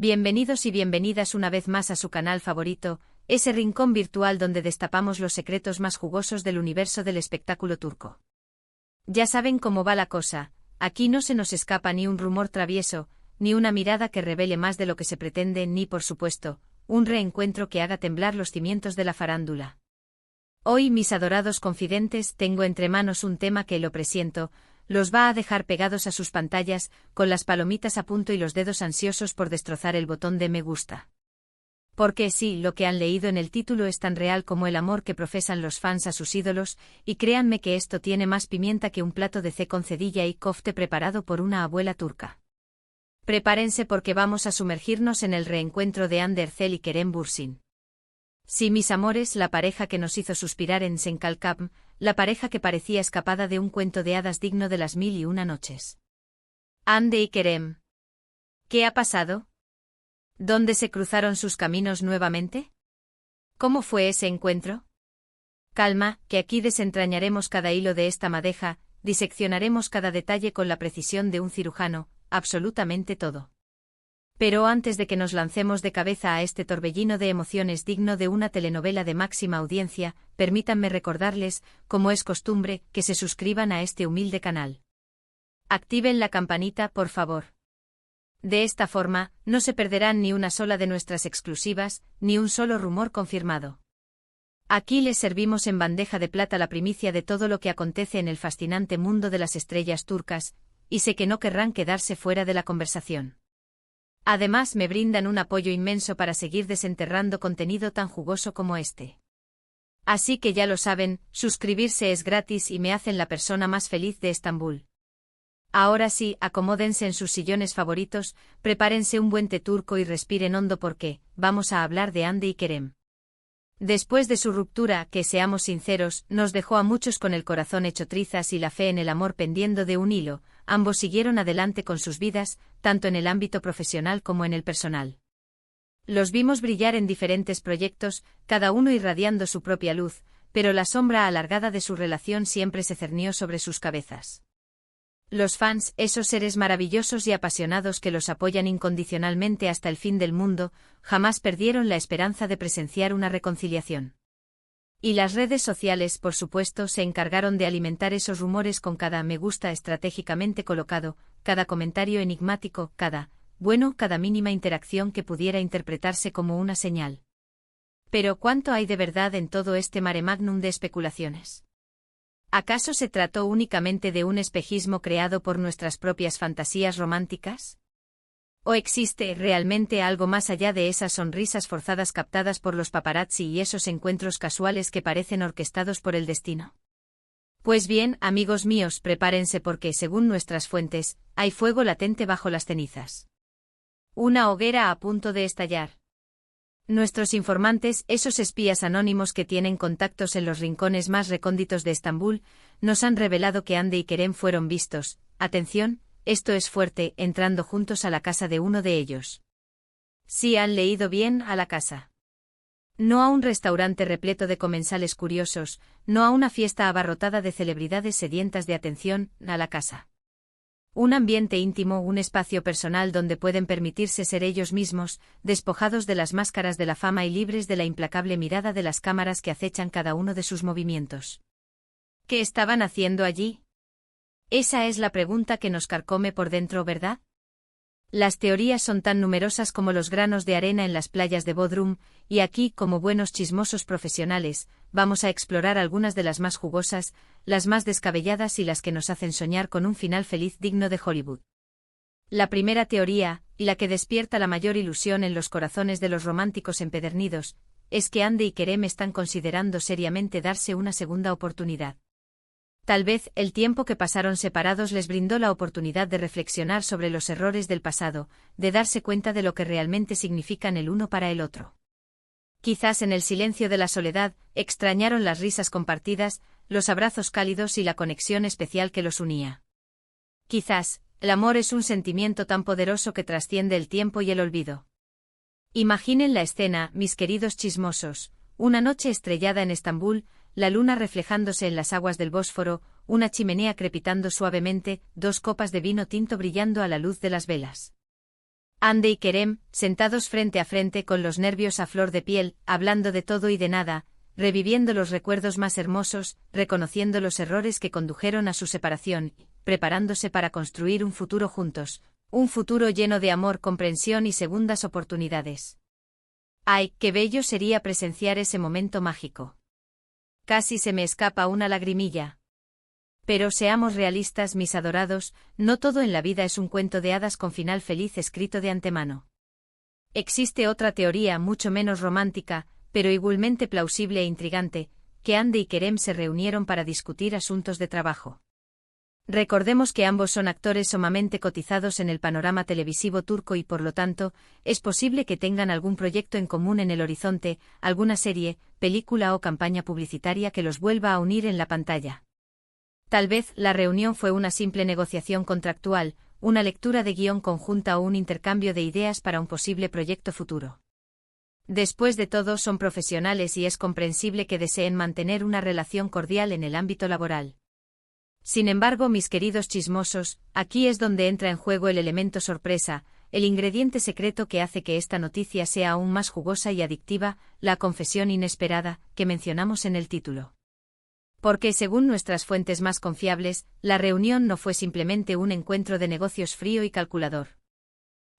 Bienvenidos y bienvenidas una vez más a su canal favorito, ese rincón virtual donde destapamos los secretos más jugosos del universo del espectáculo turco. Ya saben cómo va la cosa, aquí no se nos escapa ni un rumor travieso, ni una mirada que revele más de lo que se pretende, ni por supuesto, un reencuentro que haga temblar los cimientos de la farándula. Hoy, mis adorados confidentes, tengo entre manos un tema que, lo presiento, los va a dejar pegados a sus pantallas, con las palomitas a punto y los dedos ansiosos por destrozar el botón de me gusta. Porque sí, lo que han leído en el título es tan real como el amor que profesan los fans a sus ídolos, y créanme que esto tiene más pimienta que un plato de con cedilla y kofte preparado por una abuela turca. Prepárense porque vamos a sumergirnos en el reencuentro de Hande Erçel y Kerem Bürsin. Sí, mis amores, la pareja que nos hizo suspirar en Senkalkam, la pareja que parecía escapada de un cuento de hadas digno de las 1001 noches. Hande y Kerem. ¿Qué ha pasado? ¿Dónde se cruzaron sus caminos nuevamente? ¿Cómo fue ese encuentro? Calma, que aquí desentrañaremos cada hilo de esta madeja, diseccionaremos cada detalle con la precisión de un cirujano, absolutamente todo. Pero antes de que nos lancemos de cabeza a este torbellino de emociones digno de una telenovela de máxima audiencia, permítanme recordarles, como es costumbre, que se suscriban a este humilde canal. Activen la campanita, por favor. De esta forma, no se perderán ni una sola de nuestras exclusivas, ni un solo rumor confirmado. Aquí les servimos en bandeja de plata la primicia de todo lo que acontece en el fascinante mundo de las estrellas turcas, y sé que no querrán quedarse fuera de la conversación. Además, me brindan un apoyo inmenso para seguir desenterrando contenido tan jugoso como este. Así que ya lo saben, suscribirse es gratis y me hacen la persona más feliz de Estambul. Ahora sí, acomódense en sus sillones favoritos, prepárense un buen té turco y respiren hondo porque vamos a hablar de Hande y Kerem. Después de su ruptura, que seamos sinceros, nos dejó a muchos con el corazón hecho trizas y la fe en el amor pendiendo de un hilo, ambos siguieron adelante con sus vidas, tanto en el ámbito profesional como en el personal. Los vimos brillar en diferentes proyectos, cada uno irradiando su propia luz, pero la sombra alargada de su relación siempre se cernió sobre sus cabezas. Los fans, esos seres maravillosos y apasionados que los apoyan incondicionalmente hasta el fin del mundo, jamás perdieron la esperanza de presenciar una reconciliación. Y las redes sociales, por supuesto, se encargaron de alimentar esos rumores con cada me gusta estratégicamente colocado, cada comentario enigmático, cada mínima interacción que pudiera interpretarse como una señal. Pero ¿cuánto hay de verdad en todo este mare magnum de especulaciones? ¿Acaso se trató únicamente de un espejismo creado por nuestras propias fantasías románticas? ¿O existe realmente algo más allá de esas sonrisas forzadas captadas por los paparazzi y esos encuentros casuales que parecen orquestados por el destino? Pues bien, amigos míos, prepárense porque, según nuestras fuentes, hay fuego latente bajo las cenizas. Una hoguera a punto de estallar. Nuestros informantes, esos espías anónimos que tienen contactos en los rincones más recónditos de Estambul, nos han revelado que Hande y Kerem fueron vistos, atención, esto es fuerte, entrando juntos a la casa de uno de ellos. Sí, han leído bien, a la casa. No a un restaurante repleto de comensales curiosos, no a una fiesta abarrotada de celebridades sedientas de atención, a la casa. Un ambiente íntimo, un espacio personal donde pueden permitirse ser ellos mismos, despojados de las máscaras de la fama y libres de la implacable mirada de las cámaras que acechan cada uno de sus movimientos. ¿Qué estaban haciendo allí? Esa es la pregunta que nos carcome por dentro, ¿verdad? Las teorías son tan numerosas como los granos de arena en las playas de Bodrum, y aquí, como buenos chismosos profesionales, vamos a explorar algunas de las más jugosas, las más descabelladas y las que nos hacen soñar con un final feliz digno de Hollywood. La primera teoría, y la que despierta la mayor ilusión en los corazones de los románticos empedernidos, es que Hande y Kerem están considerando seriamente darse una segunda oportunidad. Tal vez, el tiempo que pasaron separados les brindó la oportunidad de reflexionar sobre los errores del pasado, de darse cuenta de lo que realmente significan el uno para el otro. Quizás en el silencio de la soledad, extrañaron las risas compartidas, los abrazos cálidos y la conexión especial que los unía. Quizás, el amor es un sentimiento tan poderoso que trasciende el tiempo y el olvido. Imaginen la escena, mis queridos chismosos, una noche estrellada en Estambul, la luna reflejándose en las aguas del Bósforo, una chimenea crepitando suavemente, 2 copas de vino tinto brillando a la luz de las velas. Hande y Kerem, sentados frente a frente con los nervios a flor de piel, hablando de todo y de nada, reviviendo los recuerdos más hermosos, reconociendo los errores que condujeron a su separación, preparándose para construir un futuro juntos, un futuro lleno de amor, comprensión y segundas oportunidades. ¡Ay, qué bello sería presenciar ese momento mágico! Casi se me escapa una lagrimilla. Pero seamos realistas, mis adorados, no todo en la vida es un cuento de hadas con final feliz escrito de antemano. Existe otra teoría mucho menos romántica, pero igualmente plausible e intrigante, que Hande y Kerem se reunieron para discutir asuntos de trabajo. Recordemos que ambos son actores sumamente cotizados en el panorama televisivo turco y por lo tanto, es posible que tengan algún proyecto en común en el horizonte, alguna serie, película o campaña publicitaria que los vuelva a unir en la pantalla. Tal vez la reunión fue una simple negociación contractual, una lectura de guión conjunta o un intercambio de ideas para un posible proyecto futuro. Después de todo, son profesionales y es comprensible que deseen mantener una relación cordial en el ámbito laboral. Sin embargo, mis queridos chismosos, aquí es donde entra en juego el elemento sorpresa, el ingrediente secreto que hace que esta noticia sea aún más jugosa y adictiva, la confesión inesperada, que mencionamos en el título. Porque según nuestras fuentes más confiables, la reunión no fue simplemente un encuentro de negocios frío y calculador.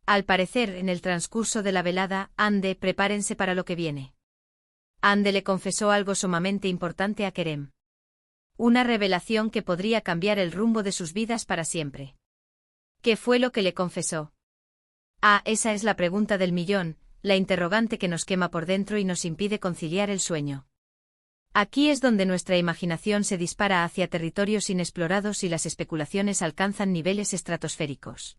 Al parecer, en el transcurso de la velada, Hande, prepárense para lo que viene. Hande le confesó algo sumamente importante a Kerem. Una revelación que podría cambiar el rumbo de sus vidas para siempre. ¿Qué fue lo que le confesó? Ah, esa es la pregunta del millón, la interrogante que nos quema por dentro y nos impide conciliar el sueño. Aquí es donde nuestra imaginación se dispara hacia territorios inexplorados y las especulaciones alcanzan niveles estratosféricos.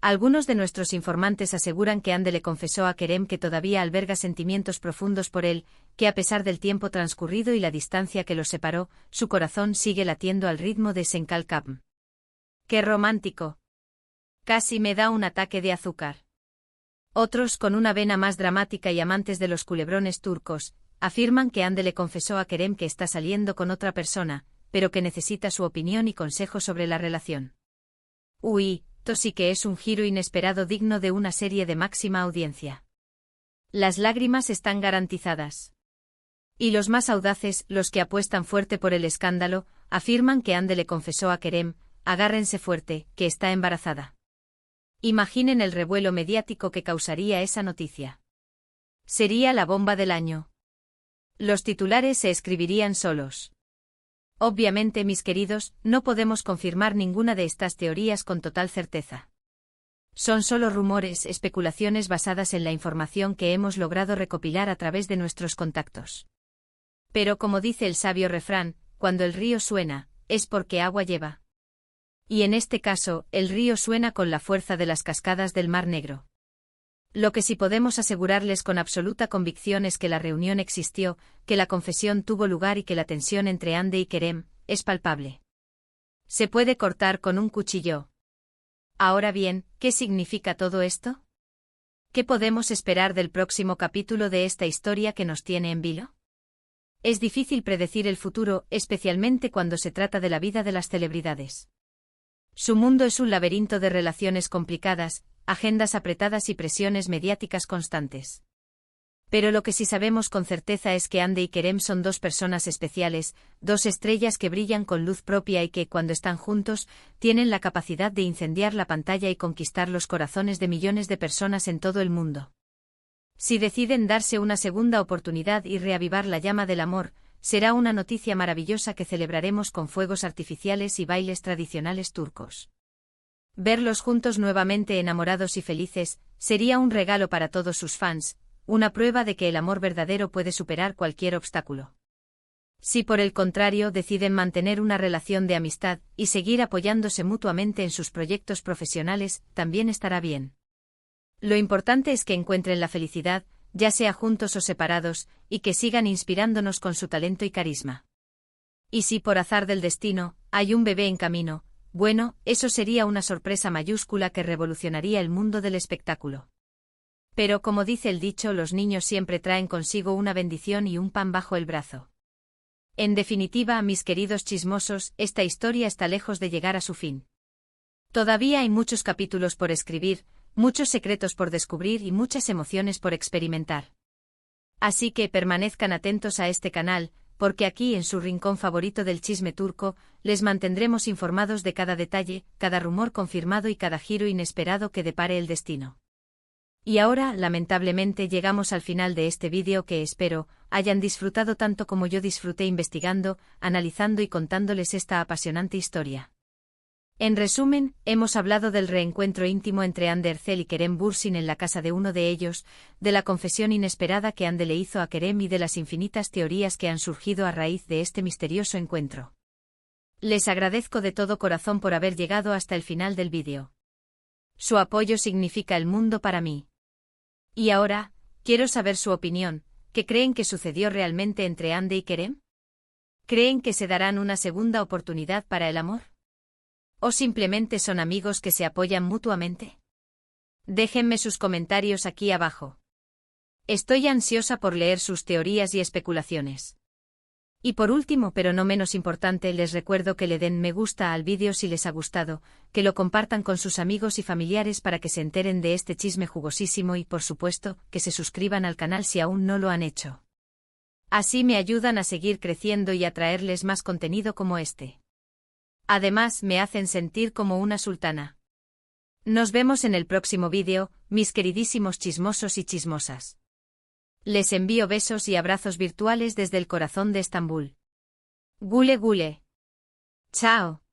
Algunos de nuestros informantes aseguran que Hande le confesó a Kerem que todavía alberga sentimientos profundos por él, que a pesar del tiempo transcurrido y la distancia que los separó, su corazón sigue latiendo al ritmo de Senkalkapm. ¡Qué romántico! Casi me da un ataque de azúcar. Otros, con una vena más dramática y amantes de los culebrones turcos, afirman que Hande le confesó a Kerem que está saliendo con otra persona, pero que necesita su opinión y consejo sobre la relación. Uy, esto sí que es un giro inesperado digno de una serie de máxima audiencia. Las lágrimas están garantizadas. Y los más audaces, los que apuestan fuerte por el escándalo, afirman que Hande le confesó a Kerem, agárrense fuerte, que está embarazada. Imaginen el revuelo mediático que causaría esa noticia. Sería la bomba del año. Los titulares se escribirían solos. Obviamente, mis queridos, no podemos confirmar ninguna de estas teorías con total certeza. Son solo rumores, especulaciones basadas en la información que hemos logrado recopilar a través de nuestros contactos. Pero como dice el sabio refrán, cuando el río suena, es porque agua lleva. Y en este caso, el río suena con la fuerza de las cascadas del Mar Negro. Lo que sí podemos asegurarles con absoluta convicción es que la reunión existió, que la confesión tuvo lugar y que la tensión entre Hande y Kerem es palpable. Se puede cortar con un cuchillo. Ahora bien, ¿qué significa todo esto? ¿Qué podemos esperar del próximo capítulo de esta historia que nos tiene en vilo? Es difícil predecir el futuro, especialmente cuando se trata de la vida de las celebridades. Su mundo es un laberinto de relaciones complicadas, agendas apretadas y presiones mediáticas constantes. Pero lo que sí sabemos con certeza es que Hande y Kerem son dos personas especiales, dos estrellas que brillan con luz propia y que, cuando están juntos, tienen la capacidad de incendiar la pantalla y conquistar los corazones de millones de personas en todo el mundo. Si deciden darse una segunda oportunidad y reavivar la llama del amor, será una noticia maravillosa que celebraremos con fuegos artificiales y bailes tradicionales turcos. Verlos juntos nuevamente enamorados y felices, sería un regalo para todos sus fans, una prueba de que el amor verdadero puede superar cualquier obstáculo. Si por el contrario deciden mantener una relación de amistad y seguir apoyándose mutuamente en sus proyectos profesionales, también estará bien. Lo importante es que encuentren la felicidad, ya sea juntos o separados, y que sigan inspirándonos con su talento y carisma. Y si por azar del destino, hay un bebé en camino, bueno, eso sería una sorpresa mayúscula que revolucionaría el mundo del espectáculo. Pero como dice el dicho, los niños siempre traen consigo una bendición y un pan bajo el brazo. En definitiva, mis queridos chismosos, esta historia está lejos de llegar a su fin. Todavía hay muchos capítulos por escribir, muchos secretos por descubrir y muchas emociones por experimentar. Así que permanezcan atentos a este canal, porque aquí en su rincón favorito del chisme turco, les mantendremos informados de cada detalle, cada rumor confirmado y cada giro inesperado que depare el destino. Y ahora, lamentablemente, llegamos al final de este vídeo que espero hayan disfrutado tanto como yo disfruté investigando, analizando y contándoles esta apasionante historia. En resumen, hemos hablado del reencuentro íntimo entre Hande Erçel y Kerem Bürsin en la casa de uno de ellos, de la confesión inesperada que Hande le hizo a Kerem y de las infinitas teorías que han surgido a raíz de este misterioso encuentro. Les agradezco de todo corazón por haber llegado hasta el final del vídeo. Su apoyo significa el mundo para mí. Y ahora, quiero saber su opinión. ¿Qué creen que sucedió realmente entre Hande y Kerem? ¿Creen que se darán una segunda oportunidad para el amor? ¿O simplemente son amigos que se apoyan mutuamente? Déjenme sus comentarios aquí abajo. Estoy ansiosa por leer sus teorías y especulaciones. Y por último, pero no menos importante, les recuerdo que le den me gusta al vídeo si les ha gustado, que lo compartan con sus amigos y familiares para que se enteren de este chisme jugosísimo y, por supuesto, que se suscriban al canal si aún no lo han hecho. Así me ayudan a seguir creciendo y a traerles más contenido como este. Además, me hacen sentir como una sultana. Nos vemos en el próximo vídeo, mis queridísimos chismosos y chismosas. Les envío besos y abrazos virtuales desde el corazón de Estambul. Gule gule. Chao.